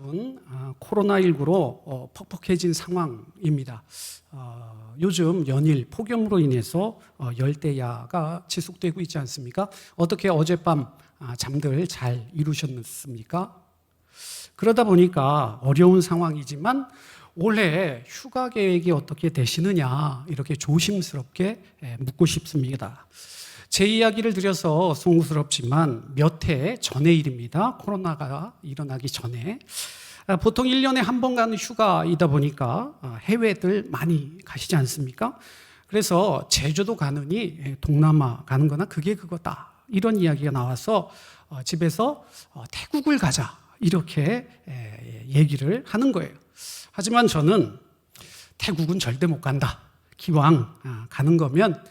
여러분, 코로나19로 퍽퍽해진 상황입니다. 요즘 연일 폭염으로 인해서 열대야가 지속되고 있지 않습니까? 어떻게 어젯밤 잠들 잘 이루셨습니까? 그러다 보니까 어려운 상황이지만 올해 휴가 계획이 어떻게 되시느냐 이렇게 조심스럽게 묻고 싶습니다. 제 이야기를 드려서 송구스럽지만 몇 해 전의 일입니다. 코로나가 일어나기 전에. 보통 1년에 한 번 가는 휴가이다 보니까 해외들 많이 가시지 않습니까? 그래서 제주도 가느니 동남아 가는 거나 그게 그거다. 이런 이야기가 나와서 집에서 태국을 가자. 이렇게 얘기를 하는 거예요. 하지만 저는 태국은 절대 못 간다. 기왕 가는 거면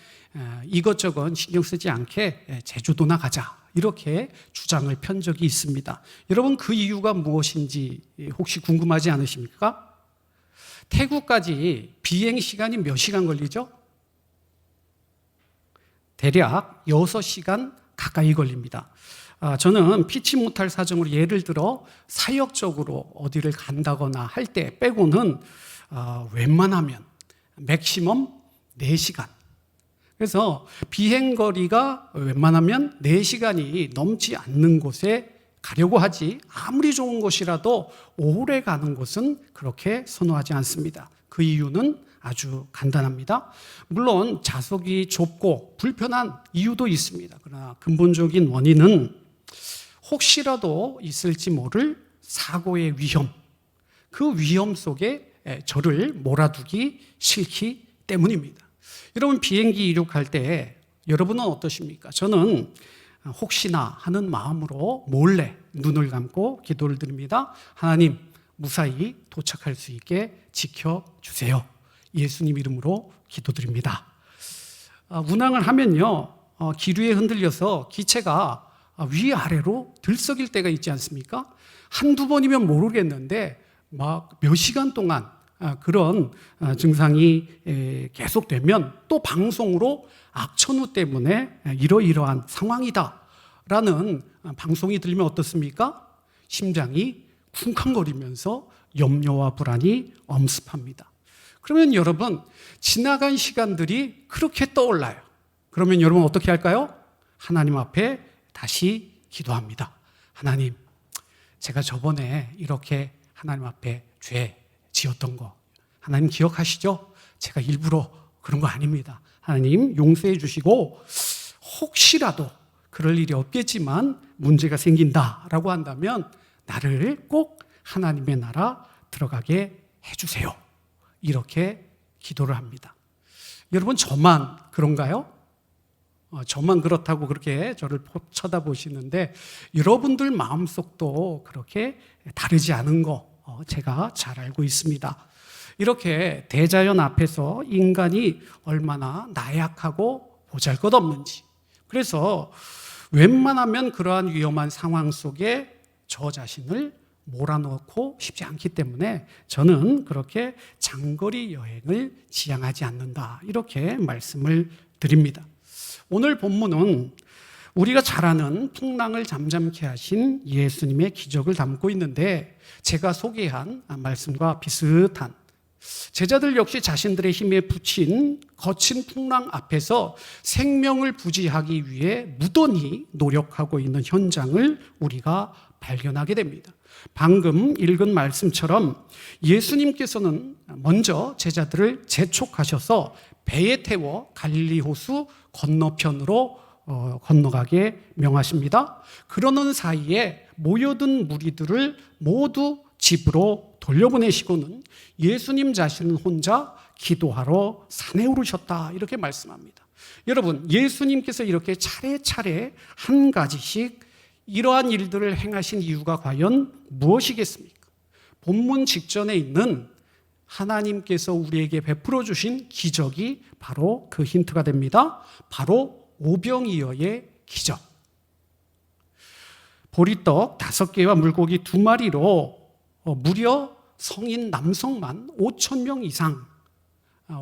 이것저것 신경 쓰지 않게 제주도나 가자 이렇게 주장을 편 적이 있습니다. 여러분 그 이유가 무엇인지 혹시 궁금하지 않으십니까? 태국까지 비행 시간이 몇 시간 걸리죠? 대략 6시간 가까이 걸립니다. 저는 피치 못할 사정으로 예를 들어 사역적으로 어디를 간다거나 할 때 빼고는 웬만하면 맥시멈 4시간. 그래서 비행거리가 웬만하면 4시간이 넘지 않는 곳에 가려고 하지 아무리 좋은 곳이라도 오래 가는 곳은 그렇게 선호하지 않습니다. 그 이유는 아주 간단합니다. 물론 좌석이 좁고 불편한 이유도 있습니다. 그러나 근본적인 원인은 혹시라도 있을지 모를 사고의 위험, 그 위험 속에 저를 몰아두기 싫기 때문입니다. 여러분 비행기 이륙할 때 여러분은 어떠십니까? 저는 혹시나 하는 마음으로 몰래 눈을 감고 기도를 드립니다. 하나님 무사히 도착할 수 있게 지켜주세요. 예수님 이름으로 기도드립니다. 운항을 하면요 기류에 흔들려서 기체가 위아래로 들썩일 때가 있지 않습니까? 한두 번이면 모르겠는데 막 몇 시간 동안 그런 증상이 계속되면 또 방송으로 악천후 때문에 이러이러한 상황이다라는 방송이 들리면 어떻습니까? 심장이 쿵쾅거리면서 염려와 불안이 엄습합니다. 그러면 여러분 지나간 시간들이 그렇게 떠올라요. 그러면 여러분 어떻게 할까요? 하나님 앞에 다시 기도합니다. 하나님, 제가 저번에 이렇게 하나님 앞에 죄 지었던 거 하나님 기억하시죠? 제가 일부러 그런 거 아닙니다. 하나님 용서해 주시고 혹시라도 그럴 일이 없겠지만 문제가 생긴다라고 한다면 나를 꼭 하나님의 나라 들어가게 해주세요. 이렇게 기도를 합니다. 여러분 저만 그런가요? 저만 그렇다고 그렇게 저를 쳐다보시는데 여러분들 마음속도 그렇게 다르지 않은 거 제가 잘 알고 있습니다. 이렇게 대자연 앞에서 인간이 얼마나 나약하고 보잘것없는지, 그래서 웬만하면 그러한 위험한 상황 속에 저 자신을 몰아넣고 싶지 않기 때문에 저는 그렇게 장거리 여행을 지향하지 않는다 이렇게 말씀을 드립니다. 오늘 본문은 우리가 잘 아는 풍랑을 잠잠케 하신 예수님의 기적을 담고 있는데 제가 소개한 말씀과 비슷한 제자들 역시 자신들의 힘에 부친 거친 풍랑 앞에서 생명을 부지하기 위해 무던히 노력하고 있는 현장을 우리가 발견하게 됩니다. 방금 읽은 말씀처럼 예수님께서는 먼저 제자들을 재촉하셔서 배에 태워 갈릴리 호수 건너편으로 건너가게 명하십니다. 그러는 사이에 모여든 무리들을 모두 집으로 돌려보내시고는 예수님 자신은 혼자 기도하러 산에 오르셨다 이렇게 말씀합니다. 여러분 예수님께서 이렇게 차례차례 한 가지씩 이러한 일들을 행하신 이유가 과연 무엇이겠습니까? 본문 직전에 있는 하나님께서 우리에게 베풀어 주신 기적이 바로 그 힌트가 됩니다. 바로 오병이어의 기적. 보리떡 5개와 물고기 2마리로 무려 성인 남성만 5,000명 이상,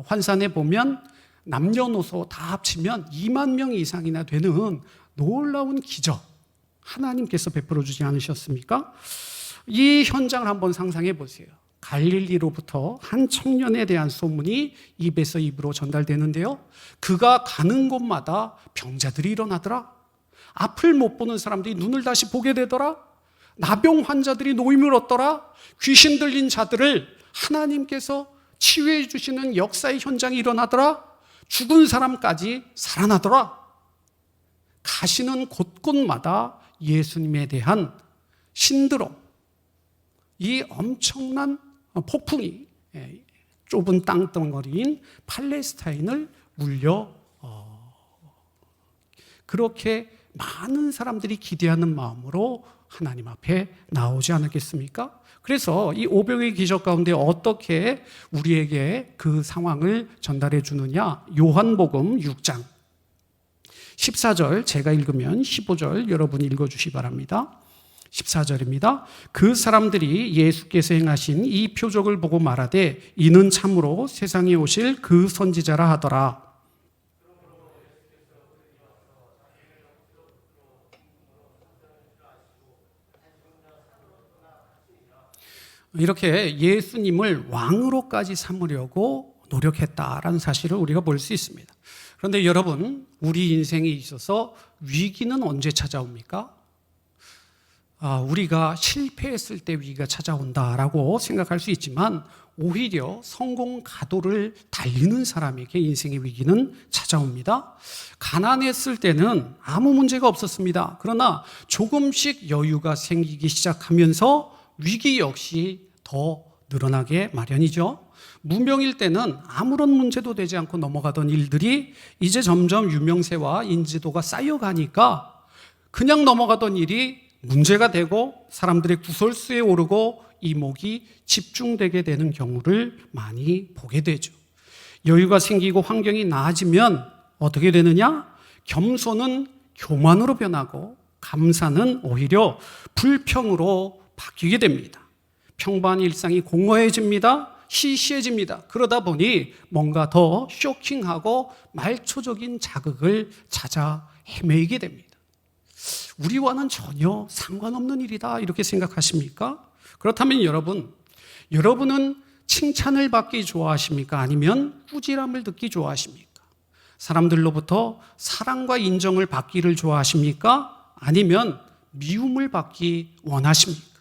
환산해 보면 남녀노소 다 합치면 2만 명 이상이나 되는 놀라운 기적 하나님께서 베풀어 주지 않으셨습니까? 이 현장을 한번 상상해 보세요. 갈릴리로부터 한 청년에 대한 소문이 입에서 입으로 전달되는데요. 그가 가는 곳마다 병자들이 일어나더라. 앞을 못 보는 사람들이 눈을 다시 보게 되더라. 나병 환자들이 노임을 얻더라. 귀신 들린 자들을 하나님께서 치유해 주시는 역사의 현장이 일어나더라. 죽은 사람까지 살아나더라. 가시는 곳곳마다 예수님에 대한 신드롬, 이 엄청난 폭풍이 좁은 땅덩어리인 팔레스타인을 물려 그렇게 많은 사람들이 기대하는 마음으로 하나님 앞에 나오지 않았겠습니까? 그래서 이 오병의 기적 가운데 어떻게 우리에게 그 상황을 전달해 주느냐? 요한복음 6장 14절 제가 읽으면 15절 여러분이 읽어주시기 바랍니다. 14절입니다. 그 사람들이 예수께서 행하신 이 표적을 보고 말하되 이는 참으로 세상에 오실 그 선지자라 하더라. 이렇게 예수님을 왕으로까지 삼으려고 노력했다라는 사실을 우리가 볼 수 있습니다. 그런데 여러분, 우리 인생에 있어서 위기는 언제 찾아옵니까? 우리가 실패했을 때 위기가 찾아온다라고 생각할 수 있지만 오히려 성공 가도를 달리는 사람에게 인생의 위기는 찾아옵니다. 가난했을 때는 아무 문제가 없었습니다. 그러나 조금씩 여유가 생기기 시작하면서 위기 역시 더 늘어나게 마련이죠. 무명일 때는 아무런 문제도 되지 않고 넘어가던 일들이 이제 점점 유명세와 인지도가 쌓여가니까 그냥 넘어가던 일이 문제가 되고 사람들의 구설수에 오르고 이목이 집중되게 되는 경우를 많이 보게 되죠. 여유가 생기고 환경이 나아지면 어떻게 되느냐? 겸손은 교만으로 변하고 감사는 오히려 불평으로 바뀌게 됩니다. 평범한 일상이 공허해집니다. 시시해집니다. 그러다 보니 뭔가 더 쇼킹하고 말초적인 자극을 찾아 헤매게 됩니다. 우리와는 전혀 상관없는 일이다 이렇게 생각하십니까? 그렇다면 여러분은 칭찬을 받기 좋아하십니까? 아니면 꾸지람을 듣기 좋아하십니까? 사람들로부터 사랑과 인정을 받기를 좋아하십니까? 아니면 미움을 받기 원하십니까?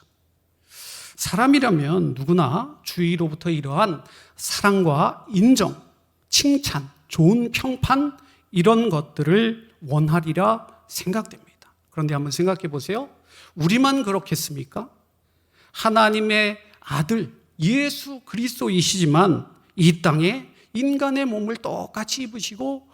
사람이라면 누구나 주위로부터 이러한 사랑과 인정, 칭찬, 좋은 평판 이런 것들을 원하리라 생각됩니다. 그런데 한번 생각해 보세요. 우리만 그렇겠습니까? 하나님의 아들 예수 그리스도이시지만 이 땅에 인간의 몸을 똑같이 입으시고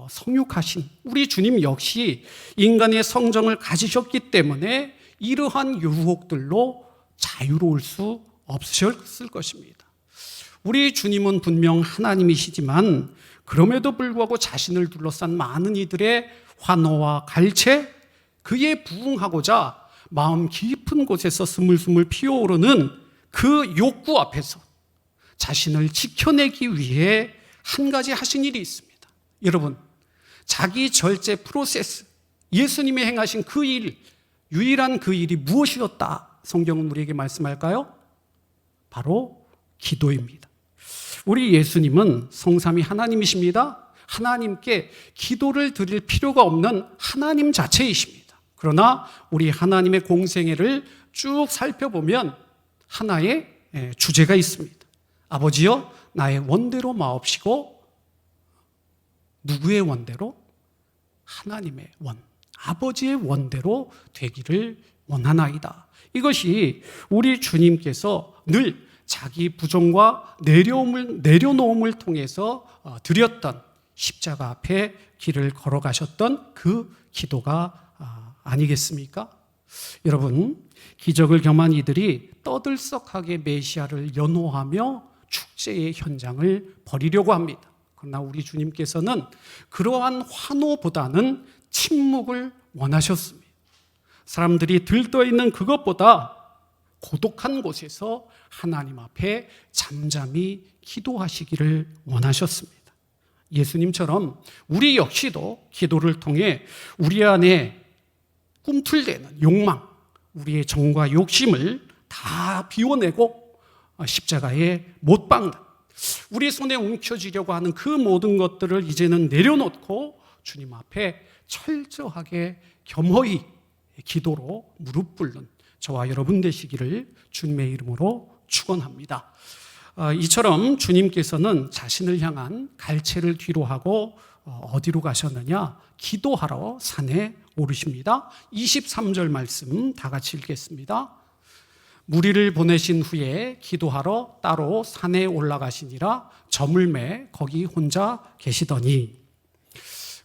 성육하신 우리 주님 역시 인간의 성정을 가지셨기 때문에 이러한 유혹들로 자유로울 수 없으셨을 것입니다. 우리 주님은 분명 하나님이시지만 그럼에도 불구하고 자신을 둘러싼 많은 이들의 환호와 갈채, 그에 부응하고자 마음 깊은 곳에서 스물스물 피어오르는 그 욕구 앞에서 자신을 지켜내기 위해 한 가지 하신 일이 있습니다. 여러분, 자기 절제 프로세스, 예수님이 행하신 그 일, 유일한 그 일이 무엇이었다? 성경은 우리에게 말씀할까요? 바로 기도입니다. 우리 예수님은 성삼위 하나님이십니다. 하나님께 기도를 드릴 필요가 없는 하나님 자체이십니다. 그러나 우리 하나님의 공생애를 쭉 살펴보면 하나의 주제가 있습니다. 아버지여, 나의 원대로 마옵시고, 누구의 원대로? 하나님의 원, 아버지의 원대로 되기를 원하나이다. 이것이 우리 주님께서 늘 자기 부정과 내려놓음을 통해서 드렸던 십자가 앞에 길을 걸어가셨던 그 기도가 아니겠습니까? 여러분, 기적을 경험한 이들이 떠들썩하게 메시아를 연호하며 축제의 현장을 벌이려고 합니다. 그러나 우리 주님께서는 그러한 환호보다는 침묵을 원하셨습니다. 사람들이 들떠 있는 그것보다 고독한 곳에서 하나님 앞에 잠잠히 기도하시기를 원하셨습니다. 예수님처럼 우리 역시도 기도를 통해 우리 안에 꿈틀대는 욕망, 우리의 정과 욕심을 다 비워내고 십자가에 못 박는, 우리 손에 움켜쥐려고 하는 그 모든 것들을 이제는 내려놓고 주님 앞에 철저하게 겸허히 기도로 무릎 꿇는 저와 여러분 되시기를 주님의 이름으로 축원합니다. 이처럼 주님께서는 자신을 향한 갈채를 뒤로 하고 어디로 가셨느냐? 기도하러 산에 오르십니다. 23절 말씀 다 같이 읽겠습니다. 무리를 보내신 후에 기도하러 따로 산에 올라가시니라. 저물매 거기 혼자 계시더니.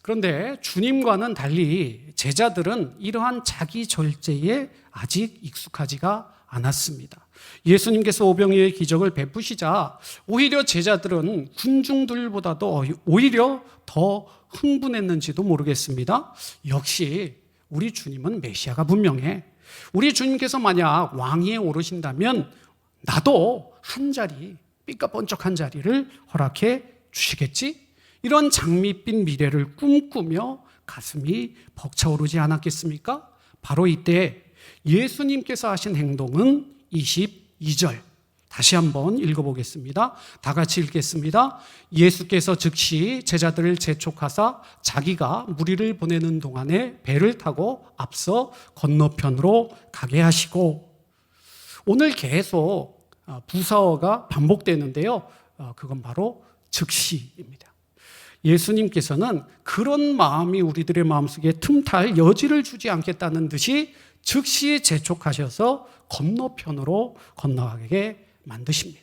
그런데 주님과는 달리 제자들은 이러한 자기 절제에 아직 익숙하지가 않았습니다. 예수님께서 오병이어의 기적을 베푸시자 오히려 제자들은 군중들보다도 오히려 더 흥분했는지도 모르겠습니다. 역시 우리 주님은 메시아가 분명해. 우리 주님께서 만약 왕위에 오르신다면 나도 한 자리, 삐까번쩍한 자리를 허락해 주시겠지? 이런 장밋빛 미래를 꿈꾸며 가슴이 벅차오르지 않았겠습니까? 바로 이때 예수님께서 하신 행동은 22절 다시 한번 읽어보겠습니다. 다 같이 읽겠습니다. 예수께서 즉시 제자들을 재촉하사 자기가 무리를 보내는 동안에 배를 타고 앞서 건너편으로 가게 하시고, 오늘 계속 부사어가 반복되는데요. 그건 바로 즉시입니다. 예수님께서는 그런 마음이 우리들의 마음속에 틈탈 여지를 주지 않겠다는 듯이 즉시 재촉하셔서 건너편으로 건너가게 만드십니다.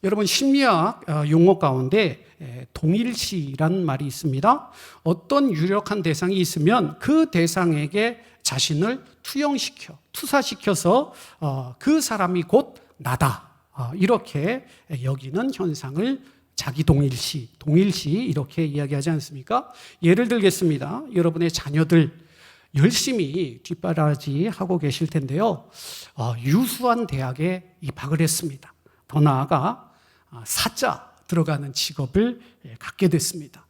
여러분, 심리학 용어 가운데 동일시란 말이 있습니다. 어떤 유력한 대상이 있으면 그 대상에게 자신을 투사시켜서 그 사람이 곧 나다, 이렇게 여기는 현상을 자기 동일시 이렇게 이야기하지 않습니까? 예를 들겠습니다. 여러분의 자녀들 열심히 뒷바라지하고 계실 텐데요. 유수한 대학에 입학을 했습니다. 더 나아가 사자 들어가는 직업을 갖게 됐습니다.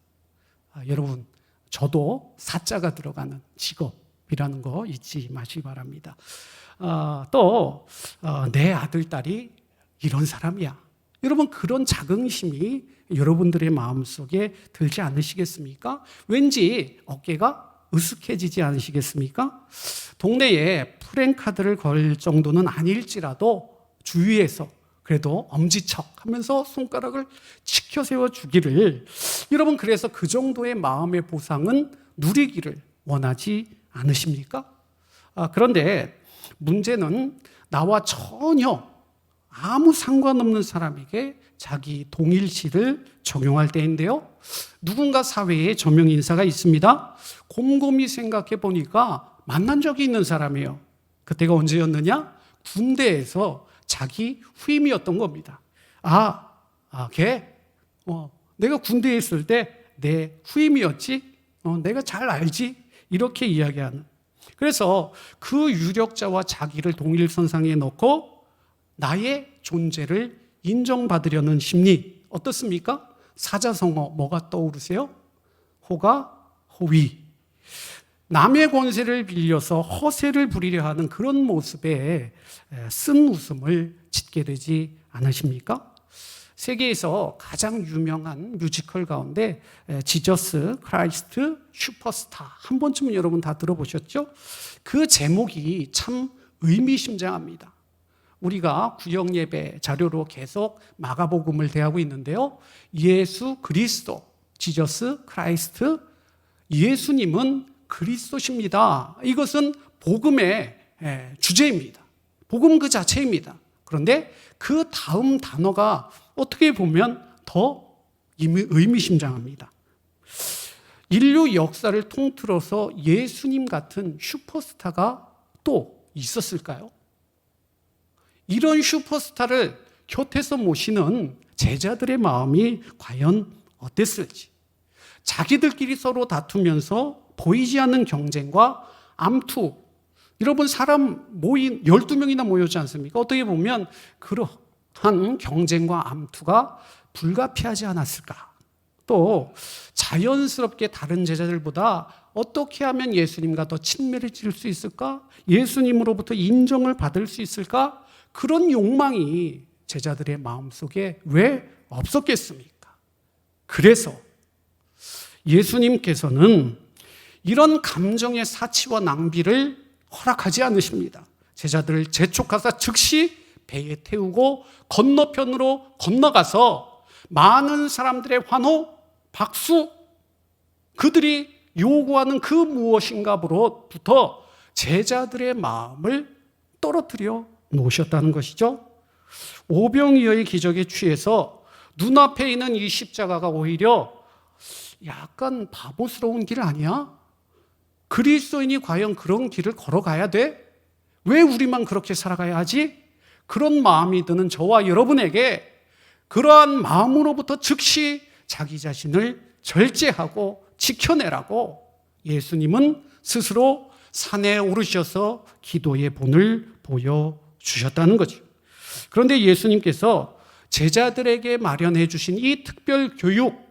여러분, 저도 사자가 들어가는 직업이라는 거 잊지 마시기 바랍니다. 또 내 아들, 딸이 이런 사람이야. 여러분, 그런 자긍심이 여러분들의 마음속에 들지 않으시겠습니까? 왠지 어깨가 으쓱해지지 않으시겠습니까? 동네에 프랜카드를 걸 정도는 아닐지라도 주위에서 그래도 엄지척 하면서 손가락을 치켜 세워주기를, 여러분, 그래서 그 정도의 마음의 보상은 누리기를 원하지 않으십니까? 그런데 문제는 나와 전혀 아무 상관없는 사람에게 자기 동일시를 적용할 때인데요. 누군가 사회에 저명 인사가 있습니다. 곰곰이 생각해 보니까 만난 적이 있는 사람이에요. 그때가 언제였느냐? 군대에서 자기 후임이었던 겁니다. 걔 내가 군대에 있을 때 내 후임이었지? 내가 잘 알지? 이렇게 이야기하는. 그래서 그 유력자와 자기를 동일선상에 놓고 나의 존재를 인정받으려는 심리, 어떻습니까? 사자성어 뭐가 떠오르세요? 호가, 호위. 남의 권세를 빌려서 허세를 부리려 하는 그런 모습에 쓴 웃음을 짓게 되지 않으십니까? 세계에서 가장 유명한 뮤지컬 가운데 지저스 크라이스트 슈퍼스타, 한 번쯤은 여러분 다 들어보셨죠? 그 제목이 참 의미심장합니다. 우리가 구역예배 자료로 계속 마가복음을 대하고 있는데요. 예수 그리스도, 지저스 크라이스트, 예수님은 그리스도십니다. 이것은 복음의 주제입니다. 복음 그 자체입니다. 그런데 그 다음 단어가 어떻게 보면 더 의미심장합니다. 인류 역사를 통틀어서 예수님 같은 슈퍼스타가 또 있었을까요? 이런 슈퍼스타를 곁에서 모시는 제자들의 마음이 과연 어땠을지. 자기들끼리 서로 다투면서 보이지 않는 경쟁과 암투. 여러분, 사람 12명이나 모였지 않습니까? 어떻게 보면 그러한 경쟁과 암투가 불가피하지 않았을까. 또 자연스럽게 다른 제자들보다 어떻게 하면 예수님과 더 친밀해질 수 있을까? 예수님으로부터 인정을 받을 수 있을까? 그런 욕망이 제자들의 마음속에 왜 없었겠습니까? 그래서 예수님께서는 이런 감정의 사치와 낭비를 허락하지 않으십니다. 제자들을 재촉하사 즉시 배에 태우고 건너편으로 건너가서 많은 사람들의 환호, 박수, 그들이 요구하는 그 무엇인가로부터 제자들의 마음을 떨어뜨려 놓으셨다는 것이죠. 오병이어의 기적에 취해서 눈앞에 있는 이 십자가가 오히려 약간 바보스러운 길 아니야? 그리스도인이 과연 그런 길을 걸어가야 돼? 왜 우리만 그렇게 살아가야 하지? 그런 마음이 드는 저와 여러분에게 그러한 마음으로부터 즉시 자기 자신을 절제하고 지켜내라고 예수님은 스스로 산에 오르셔서 기도의 본을 보여주셨다는 거죠. 그런데 예수님께서 제자들에게 마련해 주신 이 특별 교육,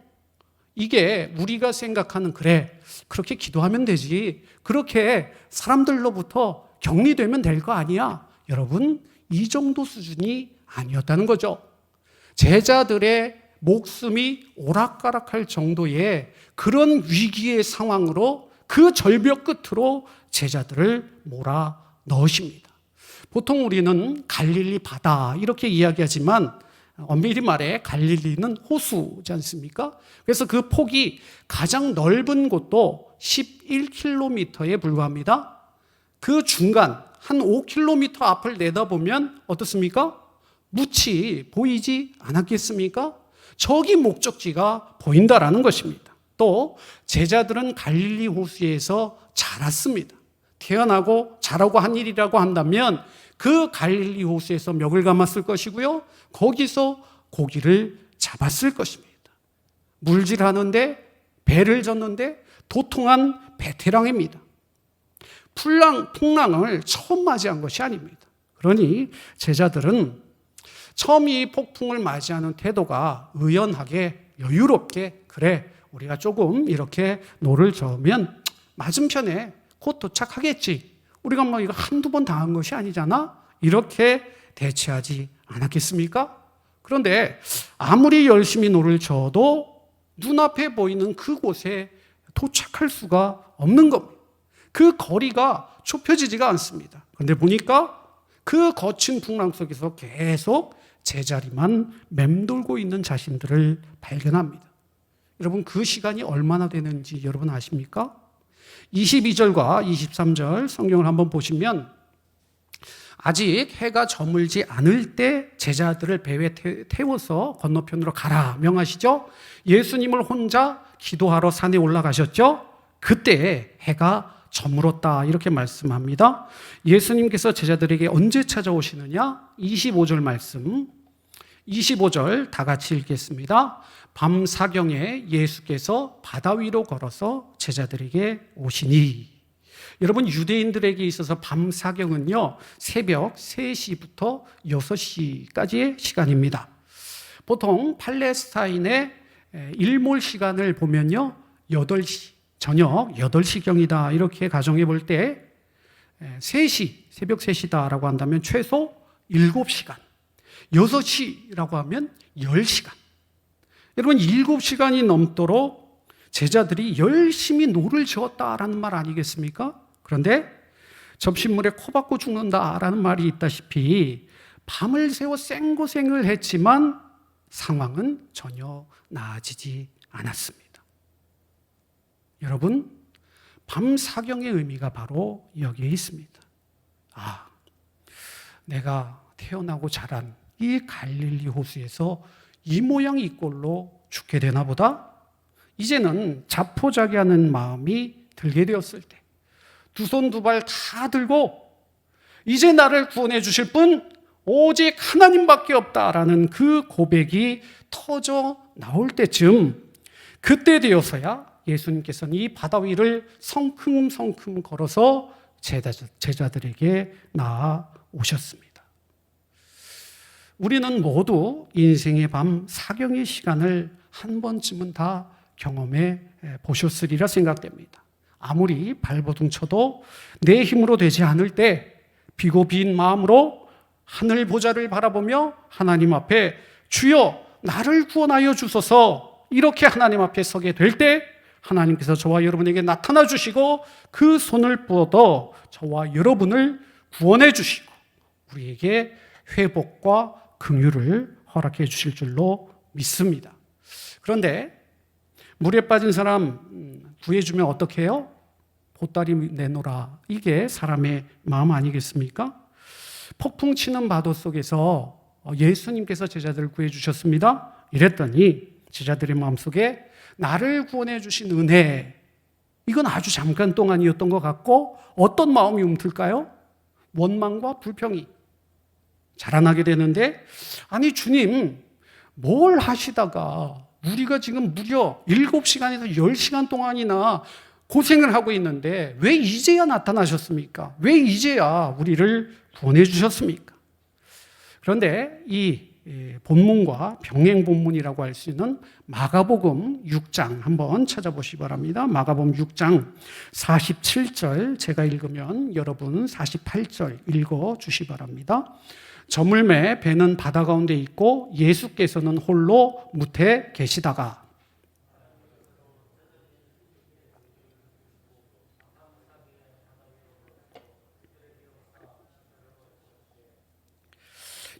이게 우리가 생각하는 그래, 그렇게 기도하면 되지, 그렇게 사람들로부터 격리되면 될 거 아니야. 여러분, 이 정도 수준이 아니었다는 거죠. 제자들의 목숨이 오락가락할 정도의 그런 위기의 상황으로 그 절벽 끝으로 제자들을 몰아 넣으십니다. 보통 우리는 갈릴리 바다 이렇게 이야기하지만 엄밀히 말해 갈릴리는 호수지 않습니까? 그래서 그 폭이 가장 넓은 곳도 11km에 불과합니다. 그 중간 한 5km 앞을 내다보면 어떻습니까? 묻이 보이지 않았겠습니까? 저기 목적지가 보인다라는 것입니다. 또 제자들은 갈릴리 호수에서 자랐습니다. 태어나고 자라고 한 일이라고 한다면 그 갈릴리 호수에서 멱을 감았을 것이고요, 거기서 고기를 잡았을 것입니다. 물질하는데 배를 젓는데 도통한 베테랑입니다. 풍랑을 처음 맞이한 것이 아닙니다. 그러니 제자들은 처음 이 폭풍을 맞이하는 태도가 의연하게 여유롭게, 그래 우리가 조금 이렇게 노를 저으면 맞은편에 곧 도착하겠지, 우리가 뭐 이거 한두 번 당한 것이 아니잖아, 이렇게 대처하지 않았겠습니까? 그런데 아무리 열심히 노를 저어도 눈앞에 보이는 그곳에 도착할 수가 없는 겁니다. 그 거리가 좁혀지지가 않습니다. 그런데 보니까 그 거친 풍랑 속에서 계속 제자리만 맴돌고 있는 자신들을 발견합니다. 여러분, 그 시간이 얼마나 되는지 여러분 아십니까? 22절과 23절 성경을 한번 보시면 아직 해가 저물지 않을 때 제자들을 배에 태워서 건너편으로 가라 명하시죠. 예수님을 혼자 기도하러 산에 올라가셨죠. 그때 해가 저물었다 이렇게 말씀합니다. 예수님께서 제자들에게 언제 찾아오시느냐? 25절 말씀, 25절 다 같이 읽겠습니다. 밤 사경에 예수께서 바다 위로 걸어서 제자들에게 오시니. 여러분, 유대인들에게 있어서 밤 사경은요, 새벽 3시부터 6시까지의 시간입니다. 보통 팔레스타인의 일몰 시간을 보면요, 8시, 저녁 8시경이다 이렇게 가정해 볼 때 3시, 새벽 3시다라고 한다면 최소 7시간, 6시라고 하면 10시간. 여러분, 7시간이 넘도록 제자들이 열심히 노를 저었다라는 말 아니겠습니까? 그런데 접신물에 코 박고 죽는다라는 말이 있다시피 밤을 새워 생고생을 했지만 상황은 전혀 나아지지 않았습니다. 여러분, 밤 사경의 의미가 바로 여기에 있습니다. 아, 내가 태어나고 자란 이 갈릴리 호수에서 이 모양 이 꼴로 죽게 되나 보다? 이제는 자포자기하는 마음이 들게 되었을 때, 두 손 두 발 다 들고 이제 나를 구원해 주실 분 오직 하나님밖에 없다라는 그 고백이 터져 나올 때쯤, 그때 되어서야 예수님께서는 이 바다 위를 성큼성큼 걸어서 제자들에게 나아오셨습니다. 우리는 모두 인생의 밤 사경의 시간을 한 번쯤은 다 경험해 보셨으리라 생각됩니다. 아무리 발버둥 쳐도 내 힘으로 되지 않을 때 비고 빈 마음으로 하늘 보좌를 바라보며 하나님 앞에 주여 나를 구원하여 주소서 이렇게 하나님 앞에 서게 될 때 하나님께서 저와 여러분에게 나타나 주시고 그 손을 뻗어 저와 여러분을 구원해 주시고 우리에게 회복과 긍휼을 허락해 주실 줄로 믿습니다. 그런데 물에 빠진 사람 구해주면 어떻게 해요? 보따리 내놓으라. 이게 사람의 마음 아니겠습니까? 폭풍 치는 파도 속에서 예수님께서 제자들을 구해주셨습니다. 이랬더니 제자들의 마음속에 나를 구원해 주신 은혜, 이건 아주 잠깐 동안이었던 것 같고 어떤 마음이 움틀까요? 원망과 불평이 자라나게 되는데, 아니 주님 뭘 하시다가 우리가 지금 무려 7시간에서 10시간 동안이나 고생을 하고 있는데 왜 이제야 나타나셨습니까? 왜 이제야 우리를 구원해 주셨습니까? 그런데 이 본문과 병행 본문이라고 할 수 있는 마가복음 6장 한번 찾아보시기 바랍니다. 마가복음 6장 47절 제가 읽으면 여러분 48절 읽어주시기 바랍니다. 저물매 배는 바다 가운데 있고 예수께서는 홀로 무태 계시다가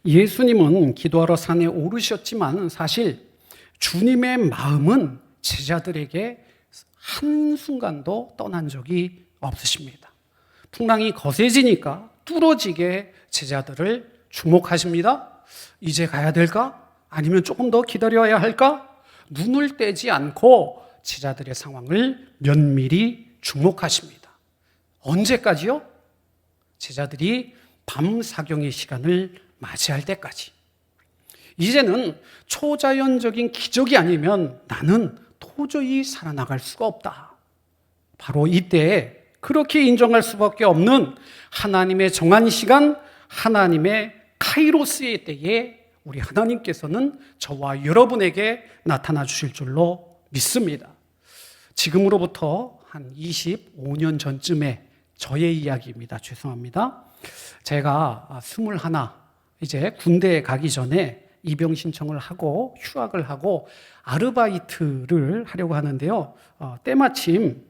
예수님은 기도하러 산에 오르셨지만 사실 주님의 마음은 제자들에게 한순간도 떠난 적이 없으십니다. 풍랑이 거세지니까 뚫어지게 제자들을 주목하십니다. 이제 가야 될까? 아니면 조금 더 기다려야 할까? 눈을 떼지 않고 제자들의 상황을 면밀히 주목하십니다. 언제까지요? 제자들이 밤 사경의 시간을 맞이할 때까지. 이제는 초자연적인 기적이 아니면 나는 도저히 살아나갈 수가 없다. 바로 이때 그렇게 인정할 수밖에 없는 하나님의 정한 시간, 하나님의 카이로스의 때에 우리 하나님께서는 저와 여러분에게 나타나 주실 줄로 믿습니다. 지금으로부터 한 25년 전쯤에 저의 이야기입니다. 죄송합니다. 제가 21, 이제 군대에 가기 전에 입영 신청을 하고 휴학을 하고 아르바이트를 하려고 하는데요. 때마침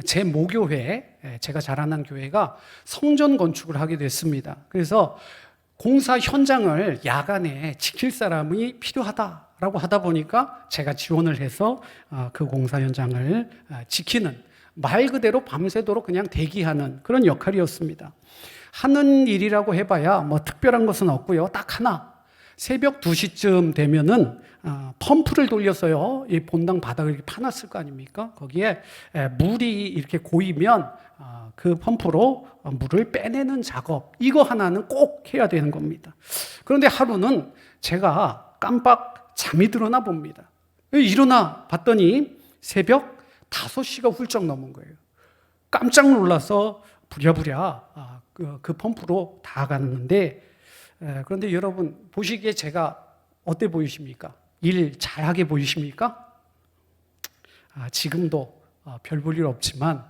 제 모교회, 제가 자라난 교회가 성전 건축을 하게 됐습니다. 그래서 공사 현장을 야간에 지킬 사람이 필요하다라고 하다 보니까 제가 지원을 해서 그 공사 현장을 지키는, 말 그대로 밤새도록 그냥 대기하는 그런 역할이었습니다. 하는 일이라고 해봐야 뭐 특별한 것은 없고요. 딱 하나, 새벽 2시쯤 되면은 펌프를 돌려서요, 이 본당 바닥을 이렇게 파놨을 거 아닙니까? 거기에 물이 이렇게 고이면 그 펌프로 물을 빼내는 작업, 이거 하나는 꼭 해야 되는 겁니다. 그런데 하루는 제가 깜빡 잠이 들어나 봅니다. 일어나 봤더니 새벽 5시가 훌쩍 넘은 거예요. 깜짝 놀라서 부랴부랴 그 펌프로 다 갔는데, 그런데 여러분 보시기에 제가 어때 보이십니까? 일 잘하게 보이십니까? 지금도 별 볼 일 없지만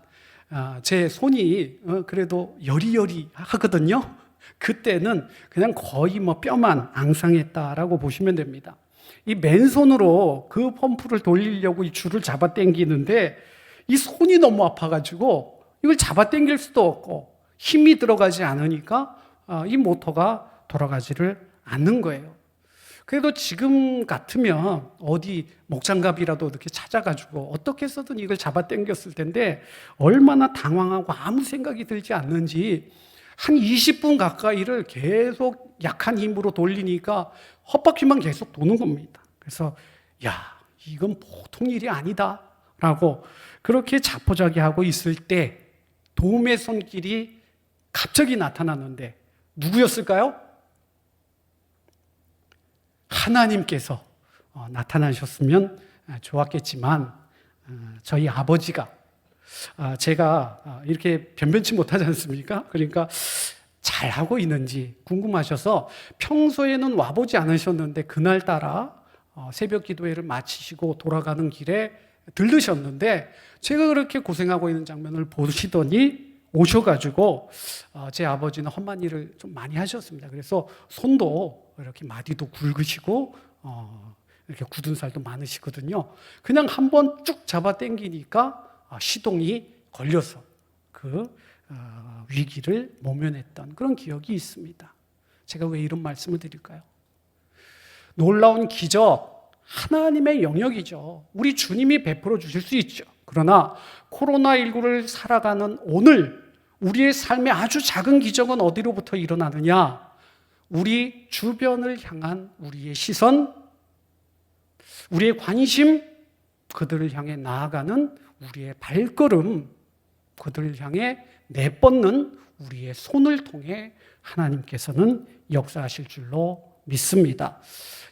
제 손이 그래도 여리여리 하거든요. 그때는 그냥 거의 뭐 뼈만 앙상했다라고 보시면 됩니다. 이 맨손으로 그 펌프를 돌리려고 이 줄을 잡아 당기는데 이 손이 너무 아파가지고 이걸 잡아 당길 수도 없고 힘이 들어가지 않으니까 이 모터가 돌아가지를 않는 거예요. 그래도 지금 같으면 어디 목장갑이라도 이렇게 찾아가지고 어떻게 해서든 이걸 잡아 당겼을 텐데 얼마나 당황하고 아무 생각이 들지 않는지 한 20분 가까이를 계속 약한 힘으로 돌리니까 헛바퀴만 계속 도는 겁니다. 그래서 야, 이건 보통 일이 아니다 라고 그렇게 자포자기하고 있을 때 도움의 손길이 갑자기 나타났는데 누구였을까요? 하나님께서 나타나셨으면 좋았겠지만 저희 아버지가, 제가 이렇게 변변치 못하지 않습니까? 그러니까 잘하고 있는지 궁금하셔서 평소에는 와보지 않으셨는데 그날따라 새벽 기도회를 마치시고 돌아가는 길에 들르셨는데 제가 그렇게 고생하고 있는 장면을 보시더니 오셔가지고 제 아버지는 험한 일을 좀 많이 하셨습니다. 그래서 손도 이렇게 마디도 굵으시고 이렇게 굳은 살도 많으시거든요. 그냥 한번 쭉 잡아 당기니까 시동이 걸려서 그 위기를 모면했던 그런 기억이 있습니다. 제가 왜 이런 말씀을 드릴까요? 놀라운 기적, 하나님의 영역이죠. 우리 주님이 베풀어 주실 수 있죠. 그러나 코로나19를 살아가는 오늘 우리의 삶에 아주 작은 기적은 어디로부터 일어나느냐? 우리 주변을 향한 우리의 시선, 우리의 관심, 그들을 향해 나아가는 우리의 발걸음, 그들을 향해 내뻗는 우리의 손을 통해 하나님께서는 역사하실 줄로 믿습니다.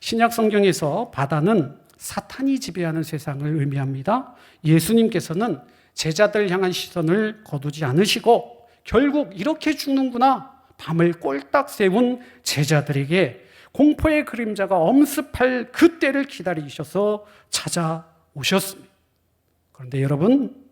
신약 성경에서 바다는 사탄이 지배하는 세상을 의미합니다. 예수님께서는 제자들 향한 시선을 거두지 않으시고 결국 이렇게 죽는구나 밤을 꼴딱 세운 제자들에게 공포의 그림자가 엄습할 그때를 기다리셔서 찾아오셨습니다. 그런데 여러분,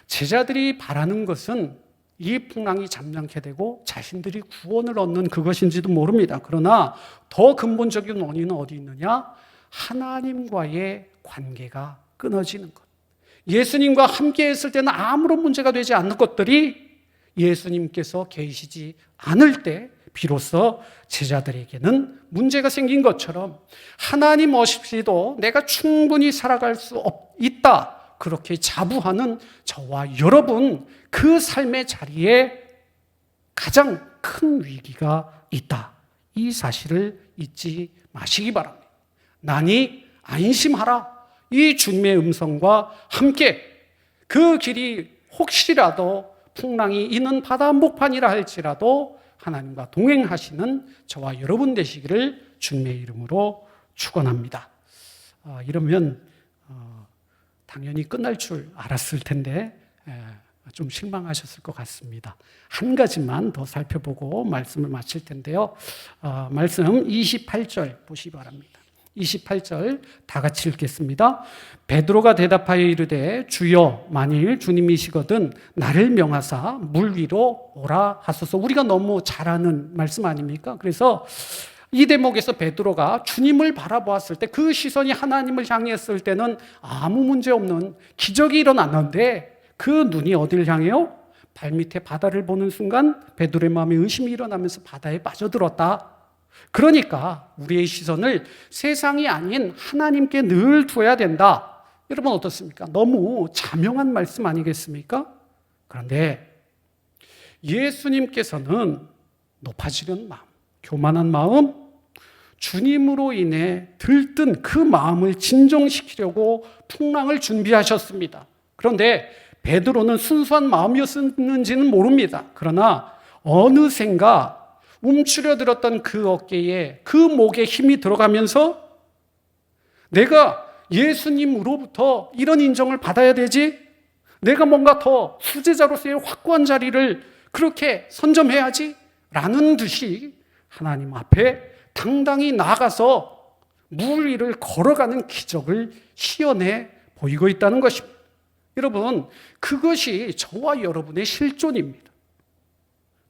제자들이 바라는 것은 이 풍랑이 잠잠케 되고 자신들이 구원을 얻는 그것인지도 모릅니다. 그러나 더 근본적인 원인은 어디 있느냐? 하나님과의 관계가 끊어지는 것. 예수님과 함께 했을 때는 아무런 문제가 되지 않는 것들이 예수님께서 계시지 않을 때 비로소 제자들에게는 문제가 생긴 것처럼 하나님 없이도 내가 충분히 살아갈 수 있다. 그렇게 자부하는 저와 여러분, 그 삶의 자리에 가장 큰 위기가 있다. 이 사실을 잊지 마시기 바랍니다. 나니 안심하라. 이 주님의 음성과 함께 그 길이 혹시라도 풍랑이 있는 바다 한복판이라 할지라도 하나님과 동행하시는 저와 여러분 되시기를 주님의 이름으로 축원합니다. 이러면 당연히 끝날 줄 알았을 텐데 좀 실망하셨을 것 같습니다. 한 가지만 더 살펴보고 말씀을 마칠 텐데요. 말씀 28절 보시기 바랍니다. 28절 다 같이 읽겠습니다. 베드로가 대답하여 이르되 주여 만일 주님이시거든 나를 명하사 물 위로 오라 하소서. 우리가 너무 잘 아는 말씀 아닙니까? 그래서 이 대목에서 베드로가 주님을 바라보았을 때 그 시선이 하나님을 향했을 때는 아무 문제 없는 기적이 일어났는데 그 눈이 어디를 향해요? 발밑에 바다를 보는 순간 베드로의 마음에 의심이 일어나면서 바다에 빠져들었다. 그러니까 우리의 시선을 세상이 아닌 하나님께 늘 두어야 된다. 여러분 어떻습니까? 너무 자명한 말씀 아니겠습니까? 그런데 예수님께서는 높아지는 마음, 교만한 마음, 주님으로 인해 들뜬 그 마음을 진정시키려고 풍랑을 준비하셨습니다. 그런데 베드로는 순수한 마음이었는지는 모릅니다. 그러나 어느샌가 움츠려들었던 그 어깨에 그 목에 힘이 들어가면서 내가 예수님으로부터 이런 인정을 받아야 되지? 내가 뭔가 더 수제자로서의 확고한 자리를 그렇게 선점해야지? 라는 듯이 하나님 앞에 당당히 나가서 물 위를 걸어가는 기적을 시연해 보이고 있다는 것입니다. 여러분, 그것이 저와 여러분의 실존입니다.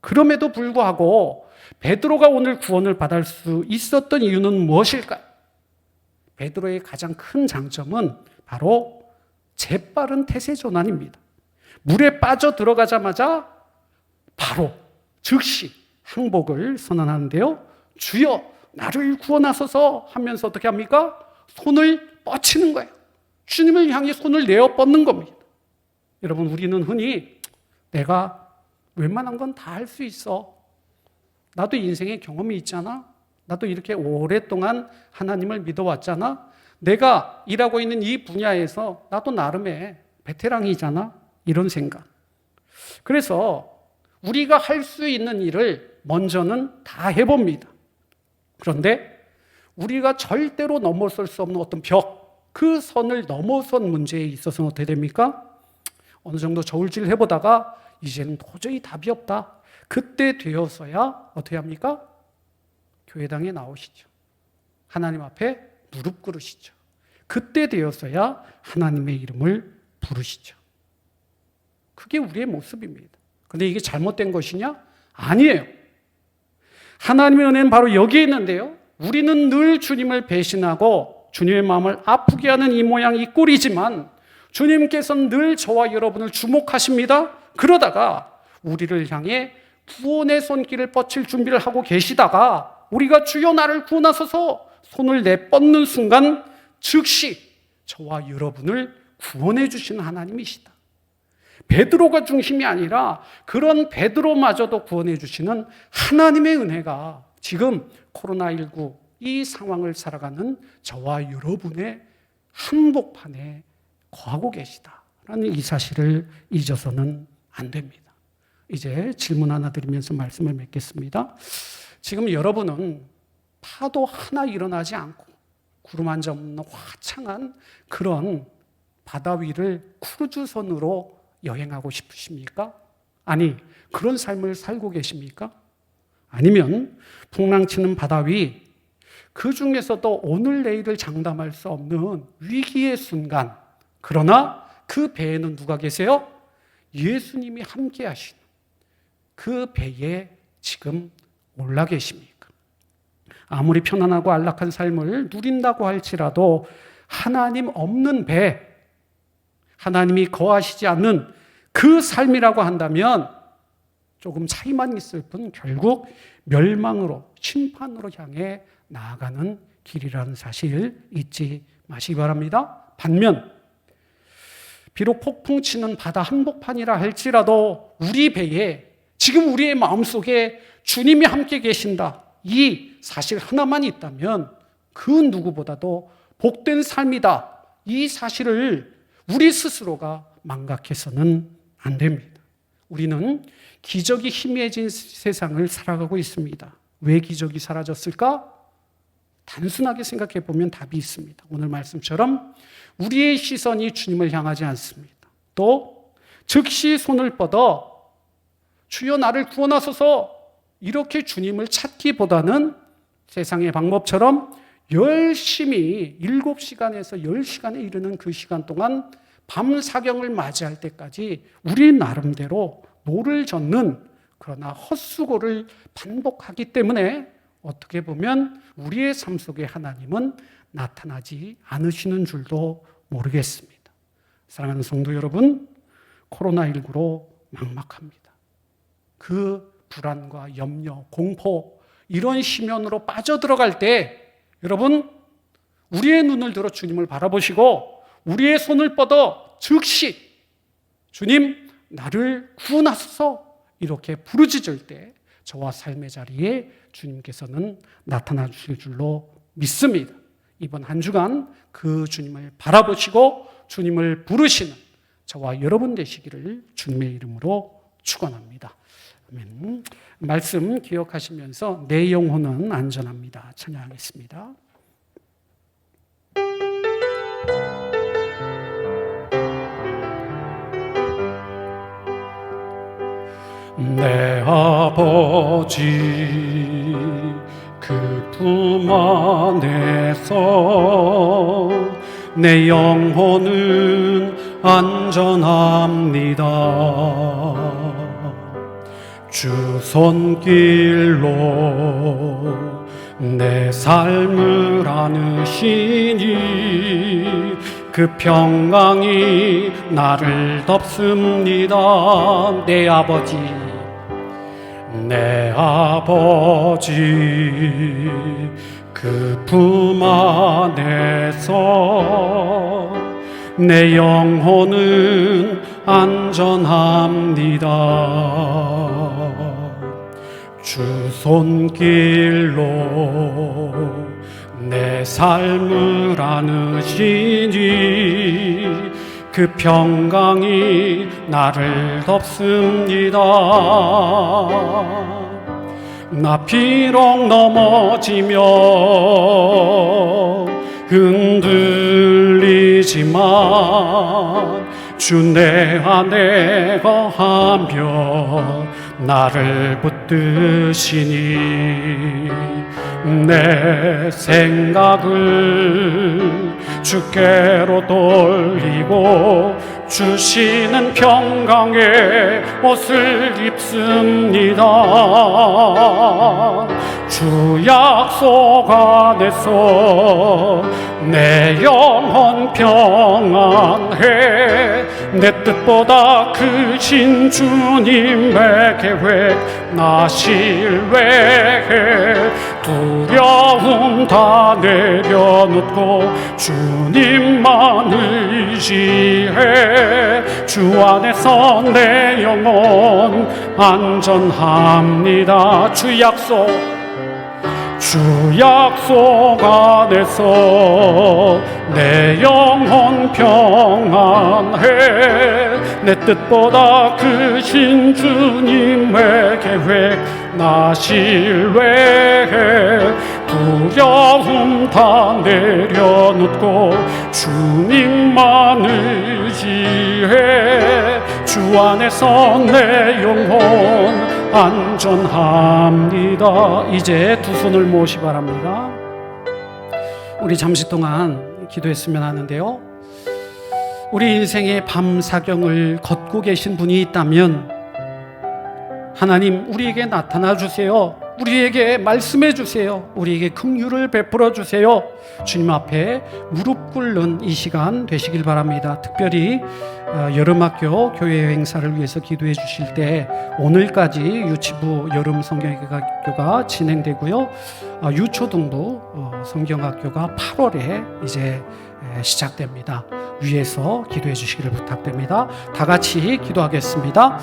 그럼에도 불구하고 베드로가 오늘 구원을 받을 수 있었던 이유는 무엇일까요? 베드로의 가장 큰 장점은 바로 재빠른 태세전환입니다. 물에 빠져 들어가자마자 바로 즉시 항복을 선언하는데요. 주여 나를 구원하소서 하면서 어떻게 합니까? 손을 뻗치는 거예요. 주님을 향해 손을 내어 뻗는 겁니다. 여러분, 우리는 흔히 내가 웬만한 건 다 할 수 있어. 나도 인생에 경험이 있잖아. 나도 이렇게 오랫동안 하나님을 믿어왔잖아. 내가 일하고 있는 이 분야에서 나도 나름의 베테랑이잖아. 이런 생각. 그래서 우리가 할 수 있는 일을 먼저는 다 해봅니다. 그런데 우리가 절대로 넘어설 수 없는 어떤 벽, 그 선을 넘어선 문제에 있어서는 어떻게 됩니까? 어느 정도 저울질 해보다가 이제는 도저히 답이 없다. 그때 되어서야 어떻게 합니까? 교회당에 나오시죠. 하나님 앞에 무릎 꿇으시죠. 그때 되어서야 하나님의 이름을 부르시죠. 그게 우리의 모습입니다. 근데 이게 잘못된 것이냐? 아니에요. 하나님의 은혜는 바로 여기에 있는데요. 우리는 늘 주님을 배신하고 주님의 마음을 아프게 하는 이 모양 이 꼴이지만 주님께서는 늘 저와 여러분을 주목하십니다. 그러다가 우리를 향해 구원의 손길을 뻗칠 준비를 하고 계시다가 우리가 주여 나를 구원하소서 손을 내뻗는 순간 즉시 저와 여러분을 구원해 주시는 하나님이시다. 베드로가 중심이 아니라 그런 베드로마저도 구원해 주시는 하나님의 은혜가 지금 코로나19 이 상황을 살아가는 저와 여러분의 한복판에 거하고 계시다라는 이 사실을 잊어서는 안 됩니다. 이제 질문 하나 드리면서 말씀을 맺겠습니다. 지금 여러분은 파도 하나 일어나지 않고 구름 한 점 없는 화창한 그런 바다 위를 크루즈선으로 여행하고 싶으십니까? 아니, 그런 삶을 살고 계십니까? 아니면 풍랑치는 바다 위, 그 중에서도 오늘 내일을 장담할 수 없는 위기의 순간, 그러나 그 배에는 누가 계세요? 예수님이 함께 하시는 그 배에 지금 올라 계십니까? 아무리 편안하고 안락한 삶을 누린다고 할지라도 하나님 없는 배, 하나님이 거하시지 않는 그 삶이라고 한다면 조금 차이만 있을 뿐 결국 멸망으로, 심판으로 향해 나아가는 길이라는 사실 잊지 마시기 바랍니다. 반면 비록 폭풍 치는 바다 한복판이라 할지라도 우리 배에 지금 우리의 마음속에 주님이 함께 계신다, 이 사실 하나만 있다면 그 누구보다도 복된 삶이다, 이 사실을 우리 스스로가 망각해서는 안 됩니다. 우리는 기적이 희미해진 세상을 살아가고 있습니다. 왜 기적이 사라졌을까? 단순하게 생각해 보면 답이 있습니다. 오늘 말씀처럼 우리의 시선이 주님을 향하지 않습니다. 또 즉시 손을 뻗어 주여 나를 구원하소서 이렇게 주님을 찾기보다는 세상의 방법처럼 열심히 7시간에서 10시간에 이르는 그 시간 동안 밤 사경을 맞이할 때까지 우리 나름대로 노를 젓는, 그러나 헛수고를 반복하기 때문에 어떻게 보면 우리의 삶 속에 하나님은 나타나지 않으시는 줄도 모르겠습니다. 사랑하는 성도 여러분, 코로나19로 막막합니다. 그 불안과 염려, 공포, 이런 심연으로 빠져들어갈 때 여러분, 우리의 눈을 들어 주님을 바라보시고 우리의 손을 뻗어 즉시 주님 나를 구원하소서 이렇게 부르짖을 때 저와 삶의 자리에 주님께서는 나타나 주실 줄로 믿습니다. 이번 한 주간 그 주님을 바라보시고 주님을 부르시는 저와 여러분 되시기를 주님의 이름으로 축원합니다. 아멘. 말씀 기억하시면서 내 영혼은 안전합니다. 찬양하겠습니다. 내 아버지 그 품 안에서 내 영혼은 안전합니다. 주 손길로 내 삶을 안으시니 그 평강이 나를 덮습니다. 내 아버지 그 품 안에서 내 영혼은 안전합니다. 주 손길로 내 삶을 안으시니 그 평강이 나를 덮습니다. 나 비록 넘어지며 흔들리지만 주 내 안에 거하며 나를 붙드시니 내 생각을 주께로 돌리고 주시는 평강의 옷을 입습니다. 주 약속 안에서 내 영혼 평안해. 내 뜻보다 크신 주님의 계획 나 신뢰해. 두려움 다 내려놓고 주님만 의지해. 주 안에서 내 영혼 안전합니다. 주 약속 안에서 내 영혼 평안해. 내 뜻보다 크신 주님의 계획 나 신뢰해. 두려움 다 내려놓고 주님만 의지해. 주 안에서 내 영혼 안전합니다. 이제 두 손을 모시 바랍니다. 우리 잠시 동안 기도했으면 하는데요, 우리 인생의 밤사경을 걷고 계신 분이 있다면 하나님 우리에게 나타나 주세요. 우리에게 말씀해 주세요. 우리에게 긍휼을 베풀어 주세요. 주님 앞에 무릎 꿇는 이 시간 되시길 바랍니다. 특별히 여름학교 교회 행사를 위해서 기도해 주실 때 오늘까지 유치부 여름 성경학교가 진행되고요, 유초등부 성경학교가 8월에 이제 시작됩니다. 위에서 기도해 주시기를 부탁드립니다. 다 같이 기도하겠습니다.